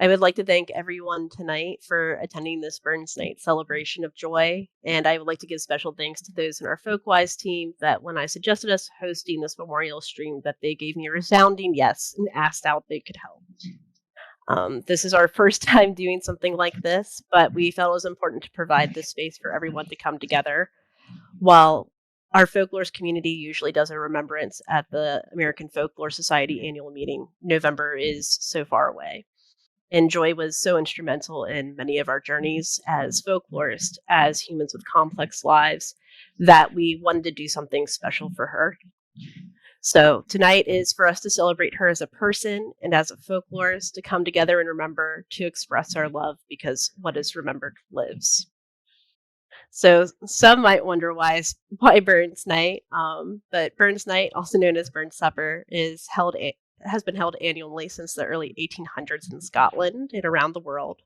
I would like to thank everyone tonight for attending this Burns Night celebration of joy, and I would like to give special thanks to those in our Folkwise team that when I suggested us hosting this memorial stream, that they gave me a resounding yes and asked out if they could help. This is our first time doing something like this, but we felt it was important to provide this space for everyone to come together. While our folklorist community usually does a remembrance at the American Folklore Society annual meeting, November is so far away. And Joy was so instrumental in many of our journeys as folklorists, as humans with complex lives, that we wanted to do something special for her. So tonight is for us to celebrate her as a person and as a folklorist, to come together and remember to express our love, because what is remembered lives. So some might wonder why Burns Night, but Burns Night, also known as Burns Supper, has been held annually since the early 1800s in Scotland and around the world,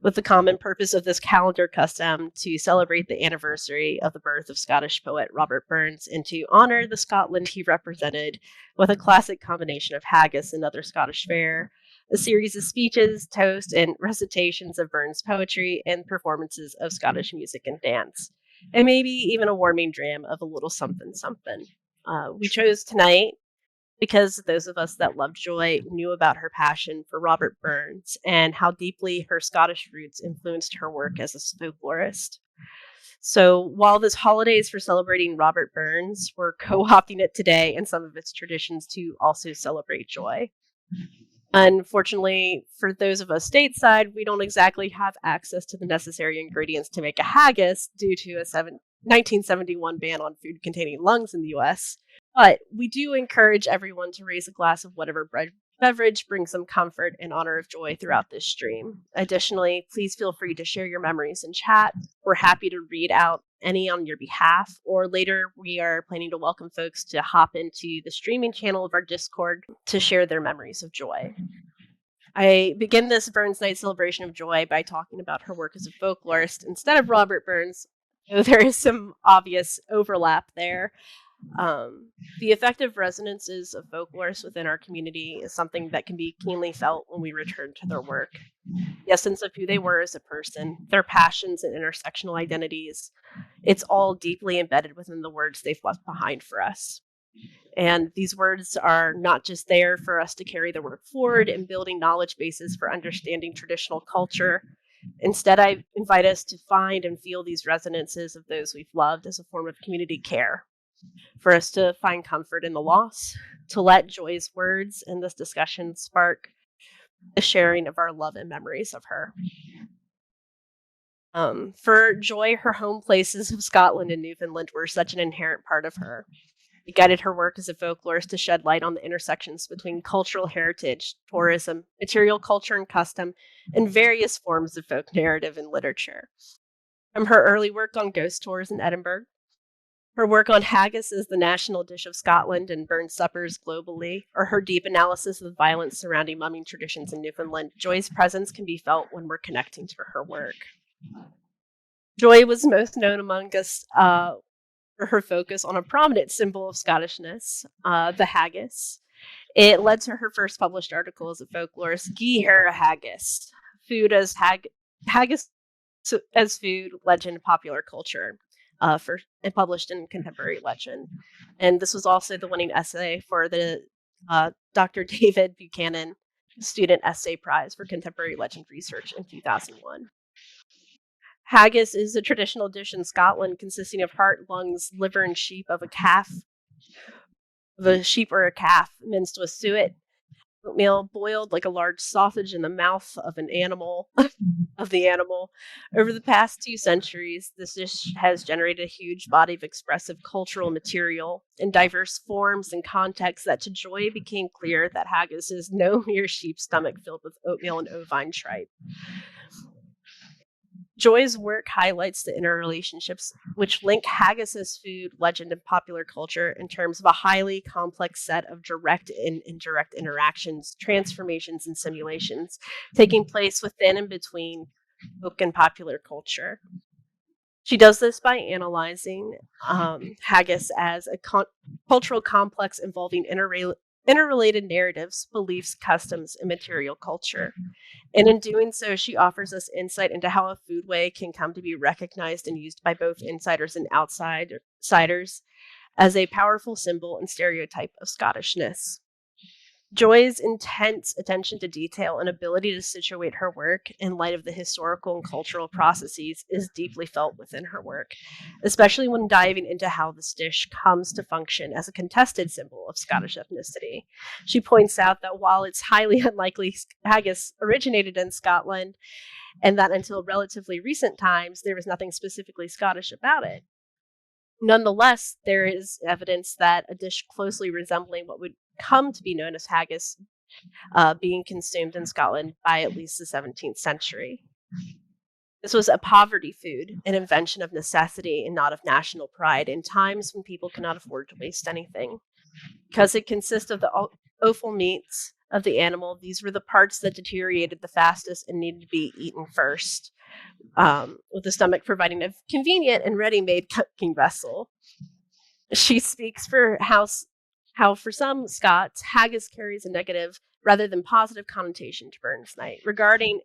with the common purpose of this calendar custom to celebrate the anniversary of the birth of Scottish poet Robert Burns and to honor the Scotland he represented with a classic combination of haggis and other Scottish fare, a series of speeches, toasts, and recitations of Burns' poetry, and performances of Scottish music and dance, and maybe even a warming dram of a little something something. We chose tonight because those of us that loved Joy knew about her passion for Robert Burns and how deeply her Scottish roots influenced her work as a folklorist. So while this holiday is for celebrating Robert Burns, we're co opting it today and some of its traditions to also celebrate Joy. Unfortunately, for those of us stateside, we don't exactly have access to the necessary ingredients to make a haggis due to a 1971 ban on food containing lungs in the US. But we do encourage everyone to raise a glass of whatever beverage brings them comfort in honor of Joy throughout this stream. Additionally, please feel free to share your memories in chat. We're happy to read out any on your behalf, or later we are planning to welcome folks to hop into the streaming channel of our Discord to share their memories of Joy. I begin this Burns Night celebration of Joy by talking about her work as a folklorist instead of Robert Burns, though there is some obvious overlap there. The effective resonances of folklorists within our community is something that can be keenly felt when we return to their work. The essence of who they were as a person, their passions and intersectional identities, it's all deeply embedded within the words they've left behind for us. And these words are not just there for us to carry the work forward in building knowledge bases for understanding traditional culture. Instead, I invite us to find and feel these resonances of those we've loved as a form of community care, for us to find comfort in the loss, to let Joy's words in this discussion spark the sharing of our love and memories of her. For Joy, her home places of Scotland and Newfoundland were such an inherent part of her. It guided her work as a folklorist to shed light on the intersections between cultural heritage, tourism, material culture and custom, and various forms of folk narrative and literature. From her early work on ghost tours in Edinburgh, her work on haggis as the national dish of Scotland and Burns suppers globally, or her deep analysis of the violence surrounding mumming traditions in Newfoundland, Joy's presence can be felt when we're connecting to her work. Joy was most known among us for her focus on a prominent symbol of Scottishness, the haggis. It led to her first published article as a folklorist, Gie her a haggis, food as haggis as food, legend, popular culture, and published in Contemporary Legend. And this was also the winning essay for the Dr. David Buchanan Student Essay Prize for Contemporary Legend Research in 2001. Haggis is a traditional dish in Scotland consisting of heart, lungs, liver, and sheep of a sheep or a calf, minced with suet, oatmeal boiled like a large sausage in the mouth of an animal. Over the past 2 centuries, this dish has generated a huge body of expressive cultural material in diverse forms and contexts that to Joy became clear that haggis is no mere sheep's stomach filled with oatmeal and ovine tripe. Joy's work highlights the interrelationships which link haggis as food, legend, and popular culture in terms of a highly complex set of direct and indirect interactions, transformations, and simulations taking place within and between folk and popular culture. She does this by analyzing haggis as a cultural complex involving interrelated narratives, beliefs, customs, and material culture. And in doing so, she offers us insight into how a foodway can come to be recognized and used by both insiders and outsiders as a powerful symbol and stereotype of Scottishness. Joy's intense attention to detail and ability to situate her work in light of the historical and cultural processes is deeply felt within her work, especially when diving into how this dish comes to function as a contested symbol of Scottish ethnicity. She points out that while it's highly unlikely haggis originated in Scotland, and that until relatively recent times there was nothing specifically Scottish about it, nonetheless, there is evidence that a dish closely resembling what would come to be known as haggis being consumed in Scotland by at least the 17th century. This was a poverty food, an invention of necessity and not of national pride in times when people cannot afford to waste anything. Because it consists of the offal meats of the animal, these were the parts that deteriorated the fastest and needed to be eaten first, with the stomach providing a convenient and ready-made cooking vessel. She speaks for how for some Scots, haggis carries a negative rather than positive connotation to Burns Night, regarding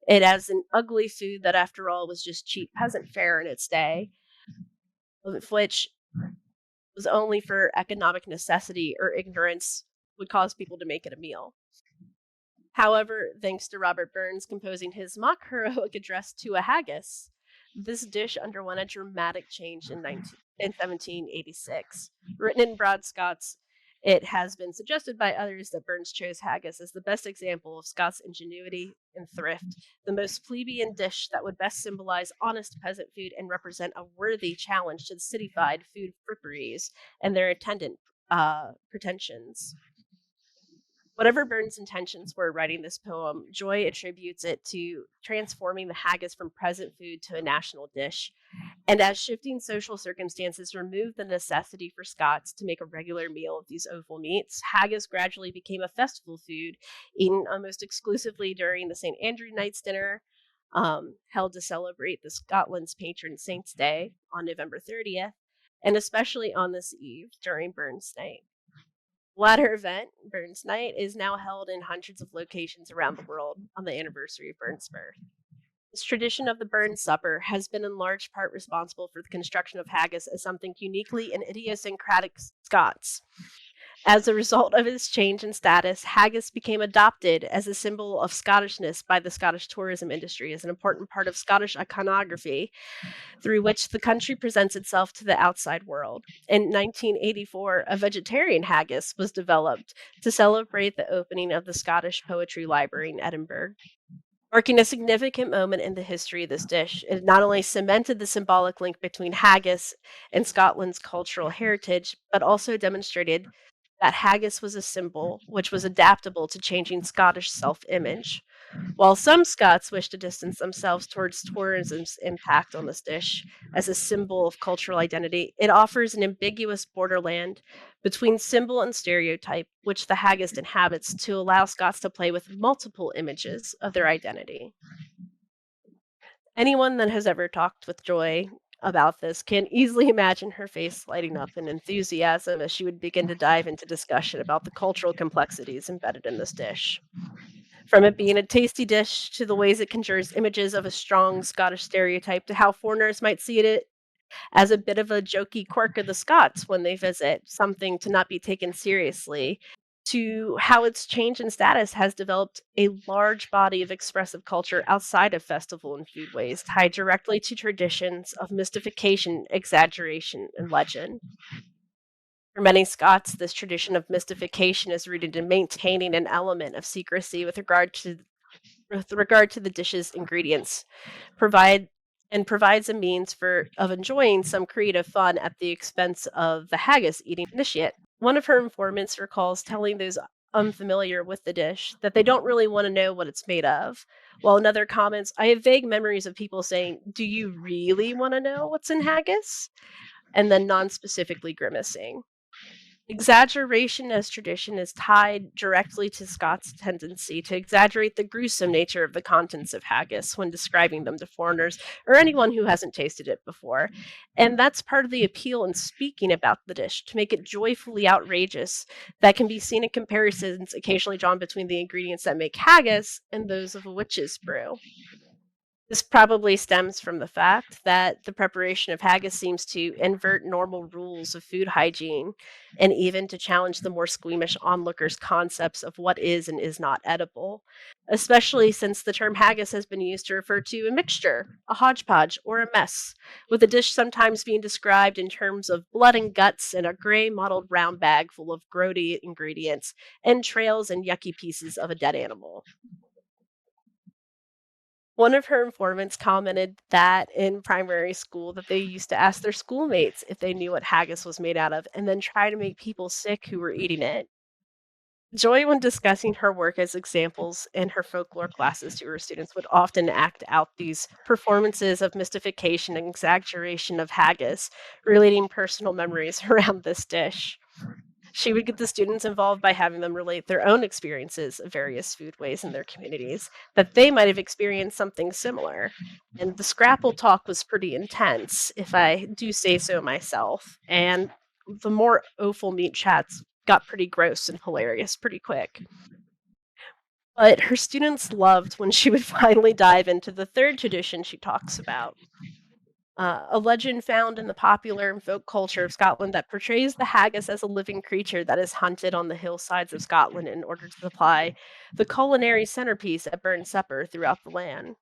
it as an ugly food that, after all, was just cheap peasant fare in its day, which was only for economic necessity or ignorance would cause people to make it a meal. However, thanks to Robert Burns composing his mock heroic address to a haggis, this dish underwent a dramatic change in 1786. Written in broad Scots, it has been suggested by others that Burns chose haggis as the best example of Scots' ingenuity and thrift, the most plebeian dish that would best symbolize honest peasant food and represent a worthy challenge to the cityfied food fripperies and their attendant pretensions. Whatever Burns' intentions were writing this poem, Joy attributes it to transforming the haggis from present food to a national dish. And as shifting social circumstances removed the necessity for Scots to make a regular meal of these offal meats, haggis gradually became a festival food, eaten almost exclusively during the St. Andrew Night's dinner, held to celebrate the Scotland's patron saint's day on November 30th, and especially on this eve during Burns Night. Latter event, Burns Night, is now held in hundreds of locations around the world on the anniversary of Burns' birth. This tradition of the Burns Supper has been in large part responsible for the construction of haggis as something uniquely and idiosyncratic Scots. As a result of its change in status, haggis became adopted as a symbol of Scottishness by the Scottish tourism industry as an important part of Scottish iconography through which the country presents itself to the outside world. In 1984, a vegetarian haggis was developed to celebrate the opening of the Scottish Poetry Library in Edinburgh. Marking a significant moment in the history of this dish, it not only cemented the symbolic link between haggis and Scotland's cultural heritage, but also demonstrated that haggis was a symbol which was adaptable to changing Scottish self-image. While some Scots wish to distance themselves towards tourism's impact on this dish as a symbol of cultural identity, it offers an ambiguous borderland between symbol and stereotype, which the haggis inhabits to allow Scots to play with multiple images of their identity. Anyone that has ever talked with Joy about this can easily imagine her face lighting up in enthusiasm as she would begin to dive into discussion about the cultural complexities embedded in this dish. From it being a tasty dish to the ways it conjures images of a strong Scottish stereotype to how foreigners might see it as a bit of a jokey quirk of the Scots when they visit, something to not be taken seriously, to how its change in status has developed a large body of expressive culture outside of festival and foodways, tied directly to traditions of mystification, exaggeration, and legend. For many Scots, this tradition of mystification is rooted in maintaining an element of secrecy with regard to the dish's ingredients, provides a means of enjoying some creative fun at the expense of the haggis eating initiate. One of her informants recalls telling those unfamiliar with the dish that they don't really want to know what it's made of, while another comments, "I have vague memories of people saying, 'Do you really want to know what's in haggis?' and then non-specifically grimacing." Exaggeration as tradition is tied directly to Scott's tendency to exaggerate the gruesome nature of the contents of haggis when describing them to foreigners or anyone who hasn't tasted it before. And that's part of the appeal in speaking about the dish, to make it joyfully outrageous. That can be seen in comparisons occasionally drawn between the ingredients that make haggis and those of a witch's brew. This probably stems from the fact that the preparation of haggis seems to invert normal rules of food hygiene and even to challenge the more squeamish onlookers' concepts of what is and is not edible, especially since the term haggis has been used to refer to a mixture, a hodgepodge, or a mess, with the dish sometimes being described in terms of blood and guts in a gray mottled round bag full of grody ingredients, entrails, and yucky pieces of a dead animal. One of her informants commented that in primary school that they used to ask their schoolmates if they knew what haggis was made out of and then try to make people sick who were eating it. Joy, when discussing her work as examples in her folklore classes to her students, would often act out these performances of mystification and exaggeration of haggis, relating personal memories around this dish. She would get the students involved by having them relate their own experiences of various foodways in their communities, that they might have experienced something similar. And the scrapple talk was pretty intense, if I do say so myself. And the more offal meat chats got pretty gross and hilarious pretty quick. But her students loved when she would finally dive into the third tradition she talks about, a legend found in the popular and folk culture of Scotland that portrays the haggis as a living creature that is hunted on the hillsides of Scotland in order to supply the culinary centerpiece at Burn Supper throughout the land.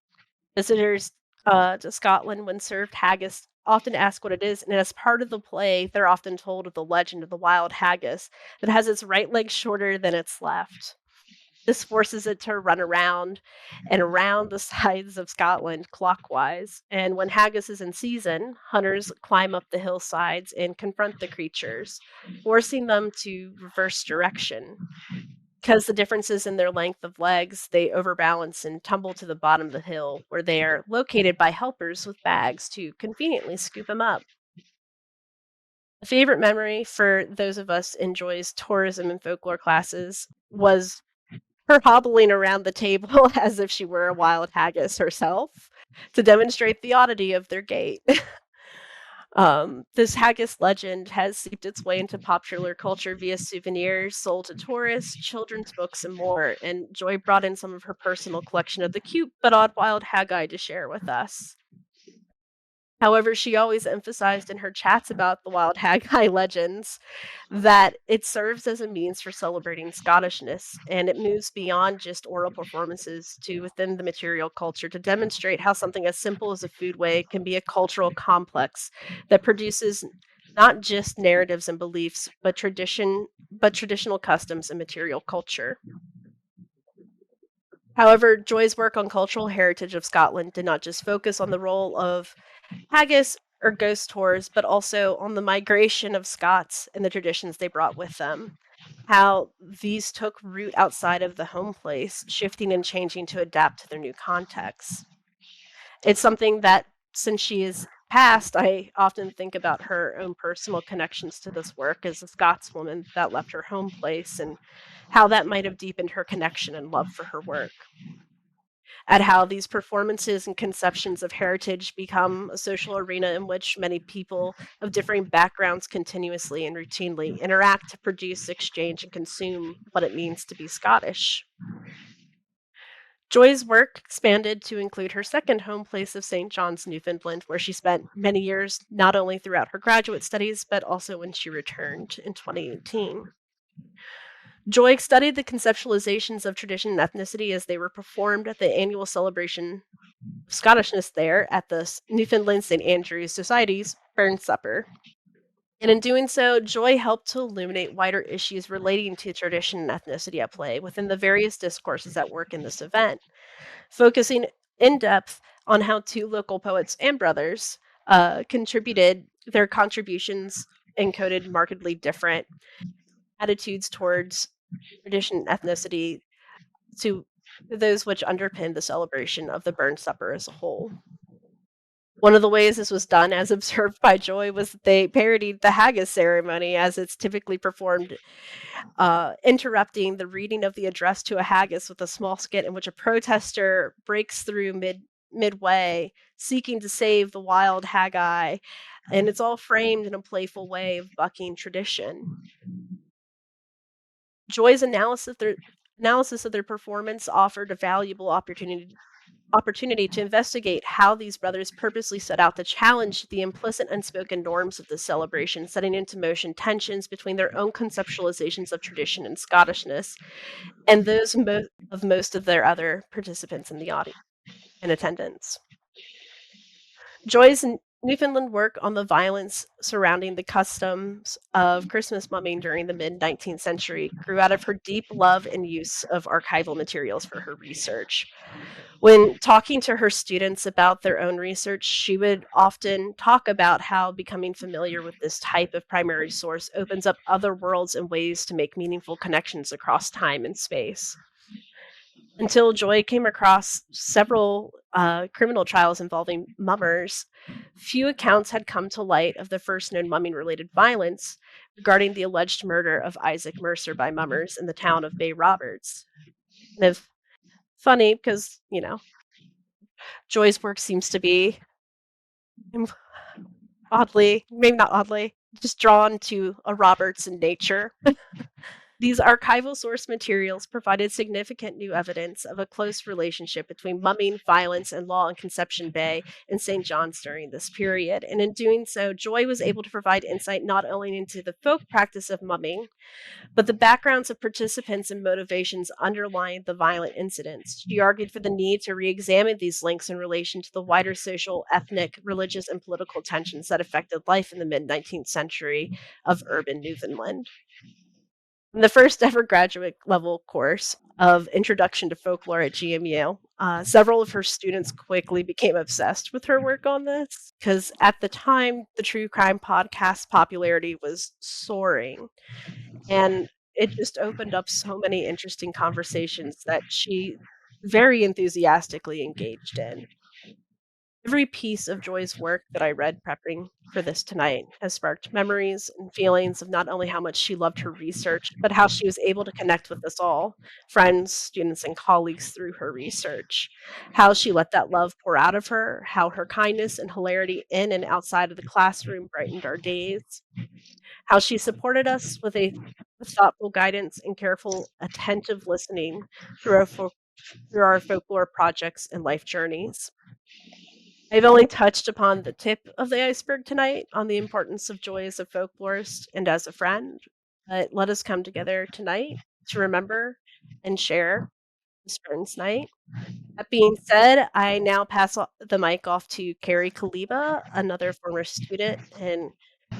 Visitors to Scotland, when served haggis, often ask what it is, and as part of the play, they're often told of the legend of the wild haggis that has its right leg shorter than its left. This forces it to run around and around the sides of Scotland clockwise. And when haggis is in season, hunters climb up the hillsides and confront the creatures, forcing them to reverse direction. Because the differences in their length of legs, they overbalance and tumble to the bottom of the hill, where they are located by helpers with bags to conveniently scoop them up. A favorite memory for those of us in Joy's tourism and folklore classes was her hobbling around the table as if she were a wild haggis herself to demonstrate the oddity of their gait. This haggis legend has seeped its way into popular culture via souvenirs sold to tourists, children's books, and more. And Joy brought in some of her personal collection of the cute but odd wild haggai to share with us. However, she always emphasized in her chats about the wild haggai legends that it serves as a means for celebrating Scottishness, and it moves beyond just oral performances to within the material culture to demonstrate how something as simple as a foodway can be a cultural complex that produces not just narratives and beliefs, but traditional customs and material culture. However, Joy's work on cultural heritage of Scotland did not just focus on the role of haggis or ghost tours, but also on the migration of Scots and the traditions they brought with them. How these took root outside of the home place, shifting and changing to adapt to their new contexts. It's something that, since she is passed, I often think about her own personal connections to this work as a Scotswoman that left her home place and how that might have deepened her connection and love for her work, at how these performances and conceptions of heritage become a social arena in which many people of differing backgrounds continuously and routinely interact to produce, exchange, and consume what it means to be Scottish. Joy's work expanded to include her second home place of St. John's, Newfoundland, where she spent many years not only throughout her graduate studies, but also when she returned in 2018. Joy studied the conceptualizations of tradition and ethnicity as they were performed at the annual celebration of Scottishness there at the Newfoundland St. Andrew's Society's Burn Supper. And in doing so, Joy helped to illuminate wider issues relating to tradition and ethnicity at play within the various discourses at work in this event, focusing in depth on how two local poets and brothers contributed their contributions encoded markedly different attitudes towards tradition and ethnicity to those which underpin the celebration of the Burn Supper as a whole. One of the ways this was done, as observed by Joy, was that they parodied the Haggis ceremony as it's typically performed, interrupting the reading of the address to a haggis with a small skit in which a protester breaks through midway, seeking to save the wild Haggai, and it's all framed in a playful way of bucking tradition. Joy's analysis of their performance offered a valuable opportunity to investigate how these brothers purposely set out to challenge the implicit unspoken norms of the celebration, setting into motion tensions between their own conceptualizations of tradition and Scottishness and those of most of their other participants in the audience in attendance. Joy's Newfoundland work on the violence surrounding the customs of Christmas mumming during the mid-19th century grew out of her deep love and use of archival materials for her research. When talking to her students about their own research, she would often talk about how becoming familiar with this type of primary source opens up other worlds and ways to make meaningful connections across time and space. Until Joy came across several criminal trials involving mummers, few accounts had come to light of the first known mumming-related violence regarding the alleged murder of Isaac Mercer by mummers in the town of Bay Roberts. And if funny because, Joy's work seems to be oddly, maybe not oddly, just drawn to a Roberts in nature. These archival source materials provided significant new evidence of a close relationship between mumming, violence, and law in Conception Bay and St. John's during this period. And in doing so, Joy was able to provide insight not only into the folk practice of mumming, but the backgrounds of participants and motivations underlying the violent incidents. She argued for the need to re-examine these links in relation to the wider social, ethnic, religious, and political tensions that affected life in the mid-19th century of urban Newfoundland. In the first ever graduate level course of Introduction to Folklore at GMU, several of her students quickly became obsessed with her work on this because at the time, the true crime podcast popularity was soaring. And it just opened up so many interesting conversations that she very enthusiastically engaged in. Every piece of Joy's work that I read prepping for this tonight has sparked memories and feelings of not only how much she loved her research, but how she was able to connect with us all, friends, students, and colleagues through her research. How she let that love pour out of her, how her kindness and hilarity in and outside of the classroom brightened our days, how she supported us with thoughtful guidance and careful, attentive listening through our folklore projects and life journeys. I've only touched upon the tip of the iceberg tonight on the importance of Joy as a folklorist and as a friend, but let us come together tonight to remember and share this Burns night. That being said, I now pass the mic off to Carrie Kaliba, another former student and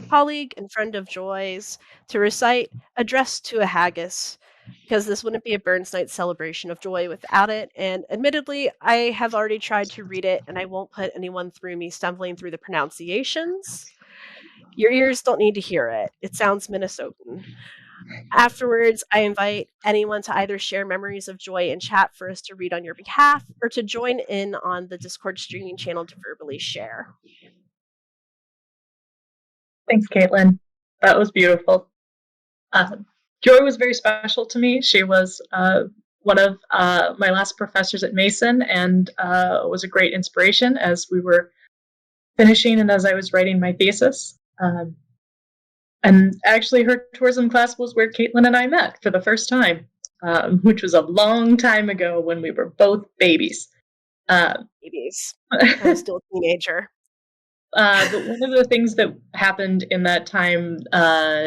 colleague and friend of Joy's, to recite Address to a Haggis, because this wouldn't be a Burns Night celebration of joy without it. And admittedly, I have already tried to read it, and I won't put anyone through me stumbling through the pronunciations. Your ears don't need to hear it. It sounds Minnesotan. Afterwards, I invite anyone to either share memories of joy in chat for us to read on your behalf, or to join in on the Discord streaming channel to verbally share. Thanks, Caitlin. That was beautiful. Joy was very special to me. She was one of my last professors at Mason and was a great inspiration as we were finishing and as I was writing my thesis. And actually, her tourism class was where Caitlin and I met for the first time, which was a long time ago when we were both babies. Babies. I was still a teenager. But one of the things that happened in that time,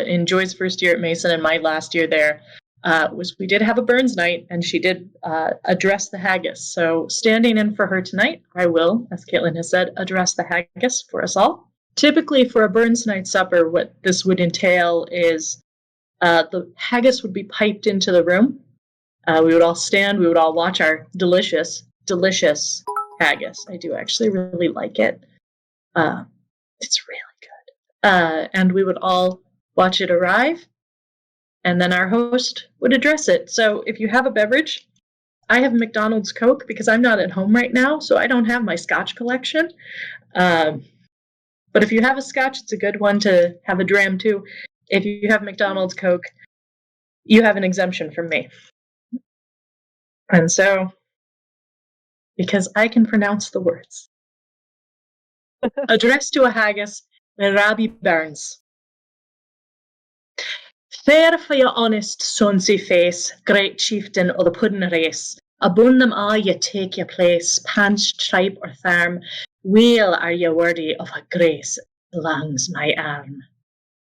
in Joy's first year at Mason and my last year there, was we did have a Burns night, and she did address the haggis. So standing in for her tonight, I will, as Caitlin has said, address the haggis for us all. Typically for a Burns night supper, what this would entail is the haggis would be piped into the room. We would all stand, we would all watch our delicious, delicious haggis. I do actually really like it. It's really good. And we would all watch it arrive, and then our host would address it. So if you have a beverage, I have McDonald's Coke because I'm not at home right now, so I don't have my Scotch collection. But if you have a scotch, it's a good one to have a dram too. If you have McDonald's Coke, you have an exemption from me. And so, because I can pronounce the words. Addressed to a haggis by Robbie Burns. Fair for your honest sonsy face, great chieftain o' the puddin' race. Abune them all ye take your place, panch, tripe, or farm. Weel are ye worthy of a grace, longs my arm.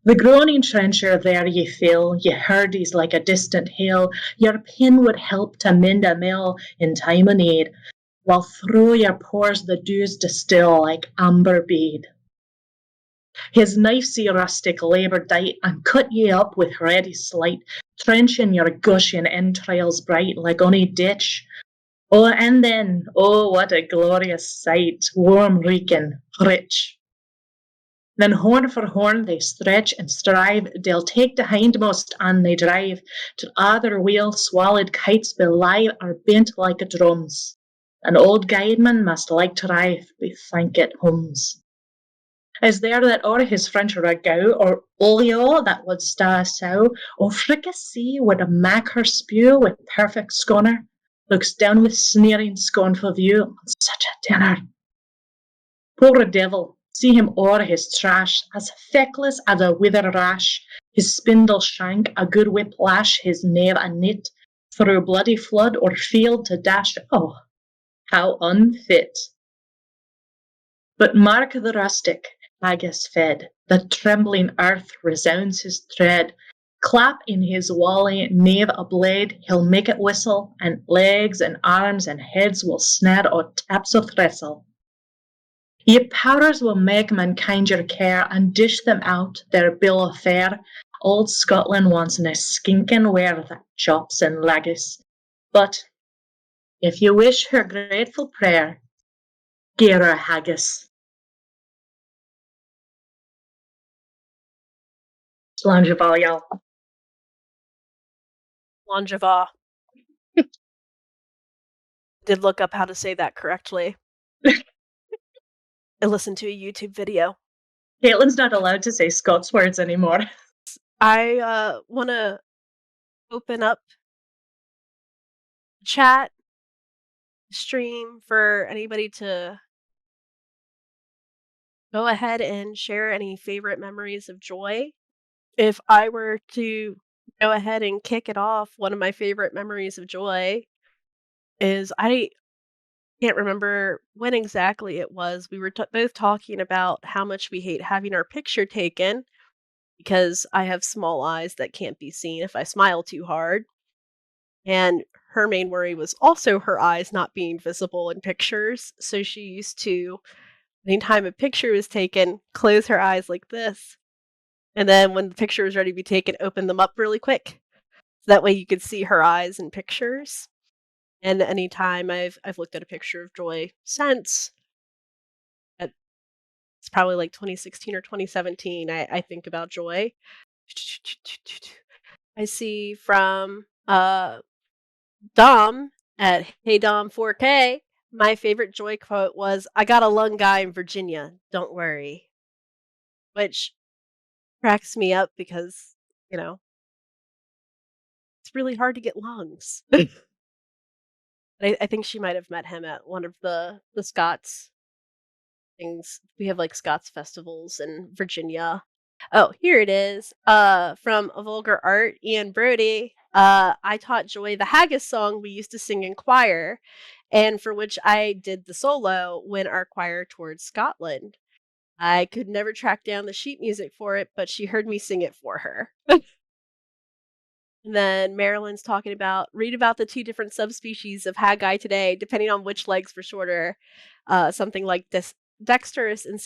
The groaning trencher there ye fill, ye herdies like a distant hill. Your pin would help to mend a mill in time o' need, while through your pores the dews distill like amber bead. His knifesy rustic labour dight, and cut ye up with ready sleight, trenching your gushing entrails bright like ony ditch. Oh, and then, oh, what a glorious sight, warm reeking, rich. Then horn for horn they stretch and strive, they'll take the hindmost and they drive, till other wheel swallowed kites belive are bent like a drums. An old guideman must like to rive with thankit hums. Is there that o'er his French ragout, or olio that would sta a sow, or fricassee would mak her spew with perfect scorner, looks down with sneering scornful view on such a dinner? Poor devil, see him o'er his trash, as feckless as a wither rash, his spindle shank a good whip lash, his knave a knit, through bloody flood or field to dash. Oh, how unfit! But mark the rustic, haggis fed, the trembling earth resounds his tread. Clap in his wally knave a blade, he'll make it whistle, and legs and arms and heads will snare o' taps o' thistle. Ye powers will make mankind your care, and dish them out their bill of fare. Old Scotland wants nae skinking ware that chops and laggis. But if ye wish her grateful prayer, gie her a haggis. Slàinte y'all. Longeva. Did look up how to say that correctly. I listened to a YouTube video. Caitlin's not allowed to say Scots words anymore. I want to open up chat stream for anybody to go ahead and share any favorite memories of joy. If I were to go ahead and kick it off, one of my favorite memories of joy is I can't remember when exactly it was. We were both talking about how much we hate having our picture taken because I have small eyes that can't be seen if I smile too hard. And her main worry was also her eyes not being visible in pictures. So she used to, anytime a picture was taken, close her eyes like this. And then when the picture was ready to be taken, open them up really quick. So that way you could see her eyes in pictures. And anytime I've looked at a picture of Joy since, it's probably like 2016 or 2017, I think about Joy. I see from Dom at Hey Dom 4K. My favorite Joy quote was, "I got a lung guy in Virginia, don't worry." Which cracks me up because, you know, it's really hard to get lungs. I think she might have met him at one of the Scots things. We have like Scots festivals in Virginia. Oh, here it is. From A Vulgar Art, Ian Brodie. I taught Joy the Haggis song we used to sing in choir, and for which I did the solo when our choir toured Scotland. I could never track down the sheet music for it, but she heard me sing it for her. And then Marilyn's talking about read about the two different subspecies of haggai today, depending on which legs were shorter. Something like dexterous and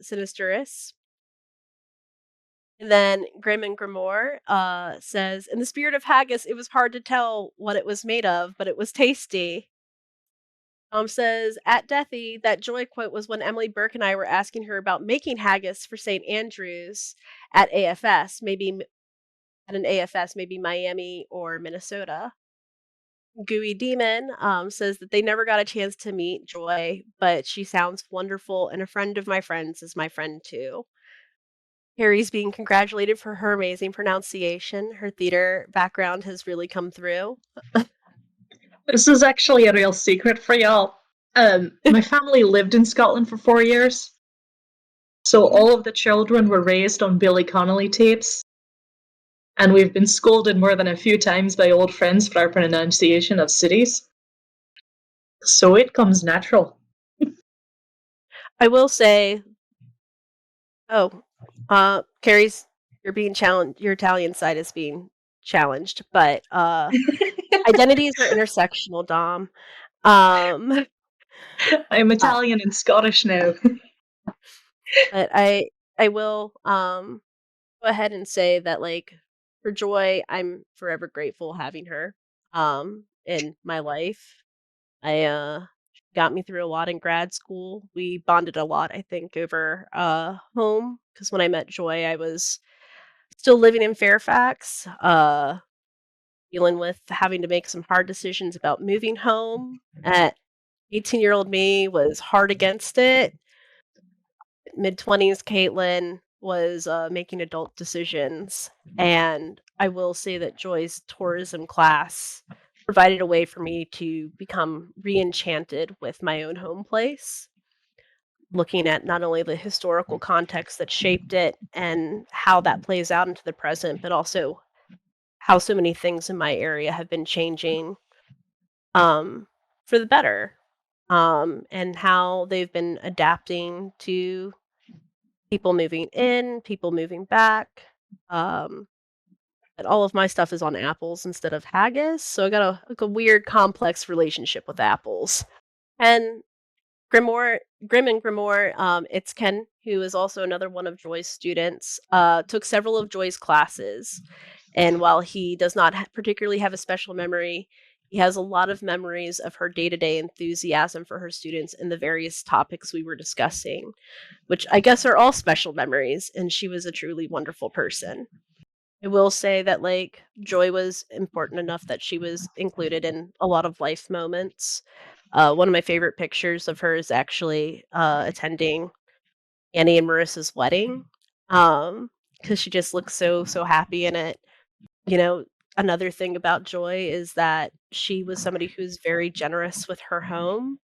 sinisterous. And then Grim and Grimoire says, in the spirit of haggis, it was hard to tell what it was made of, but it was tasty. Says, at Deathy, that Joy quote was when Emily Burke and I were asking her about making haggis for St. Andrews at AFS, maybe at an AFS, maybe Miami or Minnesota. Gooey Demon says that they never got a chance to meet Joy, but she sounds wonderful, and a friend of my friends is my friend too. Harry's being congratulated for her amazing pronunciation. Her theater background has really come through. This is actually a real secret for y'all. My family lived in Scotland for 4 years, so all of the children were raised on Billy Connolly tapes, and we've been scolded more than a few times by old friends for our pronunciation of cities. So it comes natural. I will say, Carrie's, you're being challenged. Your Italian side is being challenged, but identities are intersectional, Dom. Um, I'm Italian and Scottish now. but I will go ahead and say that, like, for Joy, I'm forever grateful having her in my life. She got me through a lot in grad school. We bonded a lot, I think, over home, because when I met Joy, I was still living in Fairfax, dealing with having to make some hard decisions about moving home. At 18-year-old me was hard against it. Mid-20s Caitlin was making adult decisions, and I will say that Joy's tourism class provided a way for me to become re-enchanted with my own home place, looking at not only the historical context that shaped it and how that plays out into the present, but also how so many things in my area have been changing um, for the better, and how they've been adapting to people moving in, people moving back. Um, and all of my stuff is on apples instead of haggis, so I got a weird, complex relationship with apples. And Grim and Grimoire, it's Ken, who is also another one of Joy's students, took several of Joy's classes. And while he does not particularly have a special memory, he has a lot of memories of her day to day enthusiasm for her students and the various topics we were discussing, which I guess are all special memories. And she was a truly wonderful person. I will say that, like, Joy was important enough that she was included in a lot of life moments. One of my favorite pictures of her is actually attending Annie and Marissa's wedding, because she just looks so happy in it. You know, another thing about Joy is that she was somebody who's very generous with her home.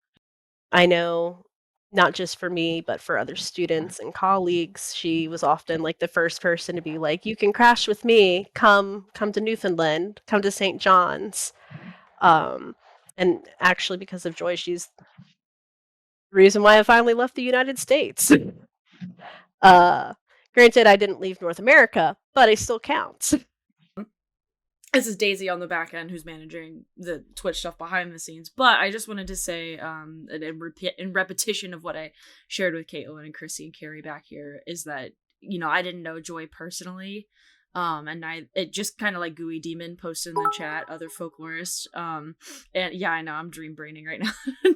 I know, not just for me, but for other students and colleagues, she was often, like, the first person to be like, "You can crash with me. Come to Newfoundland. Come to St. John's." Um, and actually, because of Joy, she's the reason why I finally left the United States. Uh, Granted, I didn't leave North America, but it still counts. This is Daisy on the back end who's managing the Twitch stuff behind the scenes. But I just wanted to say, in repetition of what I shared with Caitlin and Chrissy and Carrie back here, is that, I didn't know Joy personally. And it just kind of like Gooey Demon posted in the chat, other folklorist. And yeah, I know I'm dream braining right now,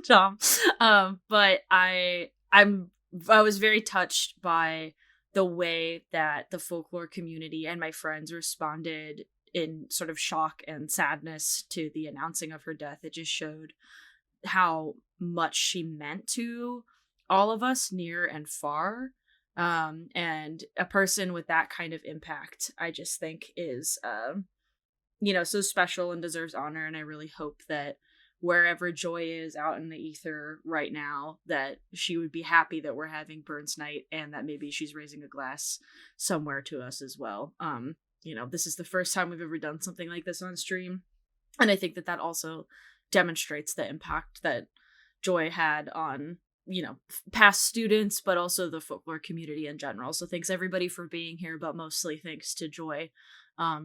Tom. But I was very touched by the way that the folklore community and my friends responded in sort of shock and sadness to the announcing of her death. It just showed how much she meant to all of us, near and far. And a person with that kind of impact, I just think is, so special and deserves honor. And I really hope that wherever Joy is out in the ether right now, that she would be happy that we're having Burns Night, and that maybe she's raising a glass somewhere to us as well. This is the first time we've ever done something like this on stream. And I think that also demonstrates the impact that Joy had on, past students, but also the folklore community in general. So thanks everybody for being here, but mostly thanks to Joy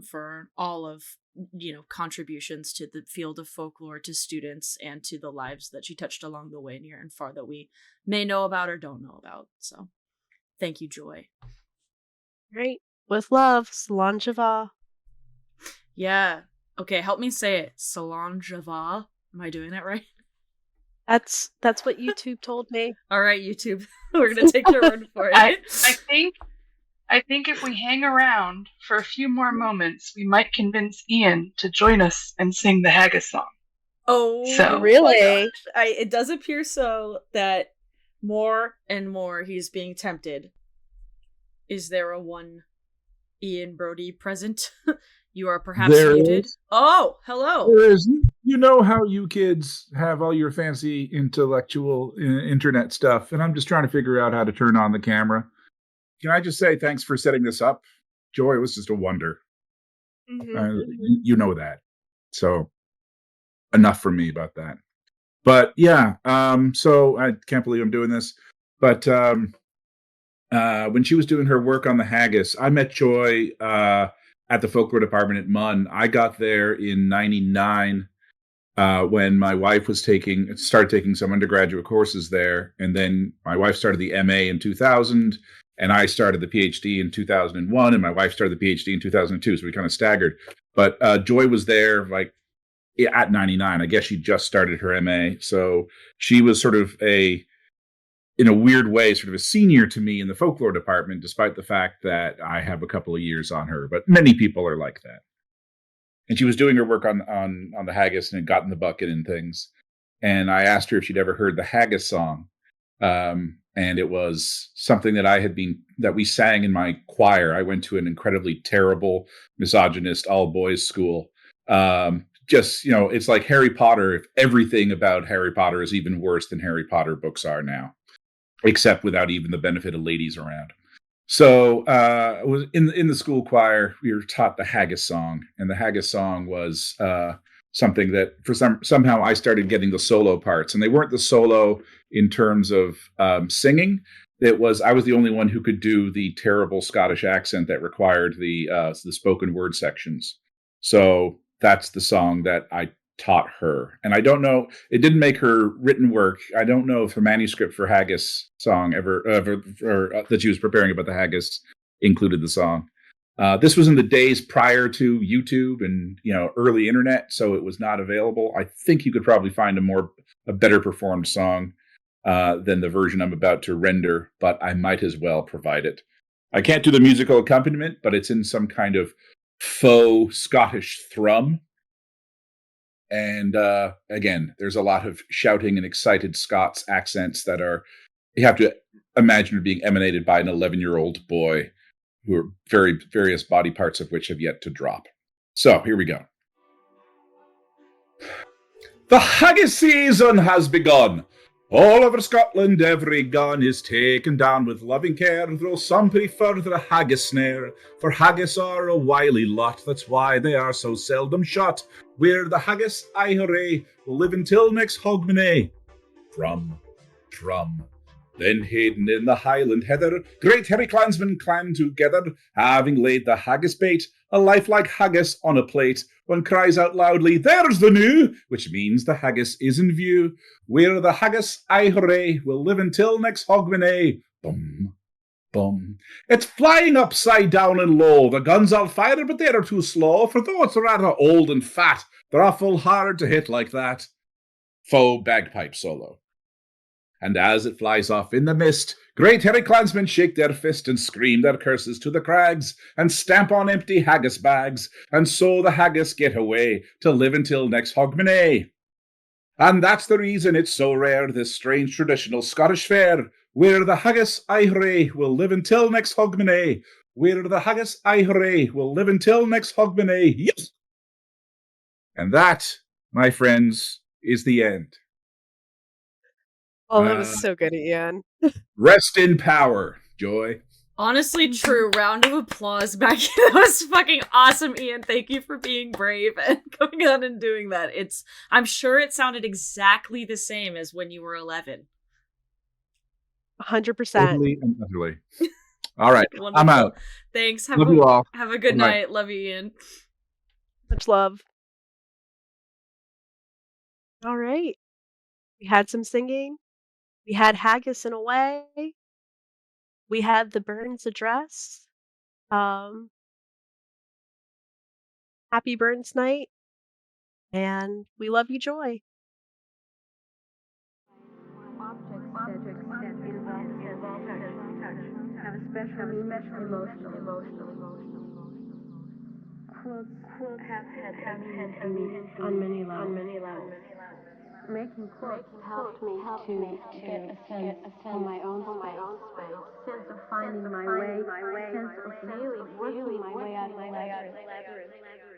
for all of, contributions to the field of folklore, to students, and to the lives that she touched along the way, near and far, that we may know about or don't know about. So thank you, Joy. Right. With love, Solange va. Yeah. Okay, help me say it. Solange va. Am I doing that right? That's what YouTube told me. All right, YouTube. We're gonna take your word for it. I think if we hang around for a few more moments, we might convince Ian to join us and sing the Haggis song. Oh, So- Really? It does appear so that more and more he's being tempted. Is there a one Ian Brodie present? You are perhaps There muted. is. Oh, hello. There is. You know how you kids have all your fancy intellectual internet stuff, and I'm just trying to figure out how to turn on the camera. Can I just say thanks for setting this up? Joy, it was just a wonder. You know that. So enough from me about that. But yeah, so I can't believe I'm doing this. But when she was doing her work on the Haggis, I met Joy at the folklore department at MUN. I got there in '99 when my wife was started taking some undergraduate courses there, and then my wife started the MA in 2000, and I started the PhD in 2001, and my wife started the PhD in 2002. So we kind of staggered. But Joy was there like at 99. I guess she just started her MA, so she was sort of in a weird way, sort of a senior to me in the folklore department, despite the fact that I have a couple of years on her. But many people are like that. And she was doing her work on the Haggis and had gotten the bucket and things. And I asked her if she'd ever heard the Haggis song. And it was something that we sang in my choir. I went to an incredibly terrible, misogynist, all boys school. It's like Harry Potter, if everything about Harry Potter is even worse than Harry Potter books are now, except without even the benefit of ladies around. So it was in the school choir, we were taught the Haggis song, and the Haggis song was something that somehow I started getting the solo parts, and they weren't the solo in terms of singing. I was the only one who could do the terrible Scottish accent that required the spoken word sections. So that's the song that I taught her. And I don't know, it didn't make her written work. I don't know if her manuscript for Haggis song ever that she was preparing about the Haggis included the song. This was in the days prior to YouTube and early internet, so it was not available. I think you could probably find a better performed song than the version I'm about to render, but I might as well provide it. I can't do the musical accompaniment, but it's in some kind of faux Scottish thrum. And again, there's a lot of shouting and excited Scots accents that you have to imagine being emanated by an 11-year-old boy, who are various body parts of which have yet to drop. So here we go. The haggis season has begun. All over Scotland, every gun is taken down with loving care, though some prefer the haggis snare, for haggis are a wily lot, that's why they are so seldom shot. We're the haggis, aye hooray, we'll live until next Hogmanay. Drum, drum. Then hidden in the Highland heather, great hairy clansmen clan together, having laid the haggis bait, a lifelike haggis on a plate. One cries out loudly, "There's the new!" which means the haggis is in view. We're the haggis, aye hooray, we'll live until next Hogmanay. Bum, bum. It's flying upside down and low, the guns all fire, but they're too slow, for though it's rather old and fat, they're awful hard to hit like that. Faux bagpipe solo. And as it flies off in the mist, great hairy clansmen shake their fist and scream their curses to the crags, and stamp on empty haggis bags, and so the haggis get away to live until next Hogmanay. And that's the reason it's so rare, this strange traditional Scottish fare. We're the haggis, aye hooray, we'll live until next Hogmanay. We're the haggis, aye hooray, we'll live until next Hogmanay. Yes! And that, my friends, is the end. Oh, that was so good, Ian. Rest in power, Joy. Honestly, true. Round of applause back here. That was fucking awesome, Ian. Thank you for being brave and going on and doing that. I'm sure it sounded exactly the same as when you were 11. 100%. Totally and utterly. All right, Wonderful. I'm out. Thanks. Love you all. Have a good Bye-bye. night. Love you, Ian. Much love. All right. We had some singing. We had Haggis in a way. We had the Burns address. Happy Burns night. And we love you, Joy. Quotes have had a meaning on many levels. making quotes helped me to get a sense of my own space, sense of finding my way, sense of really working my way out of the labyrinth.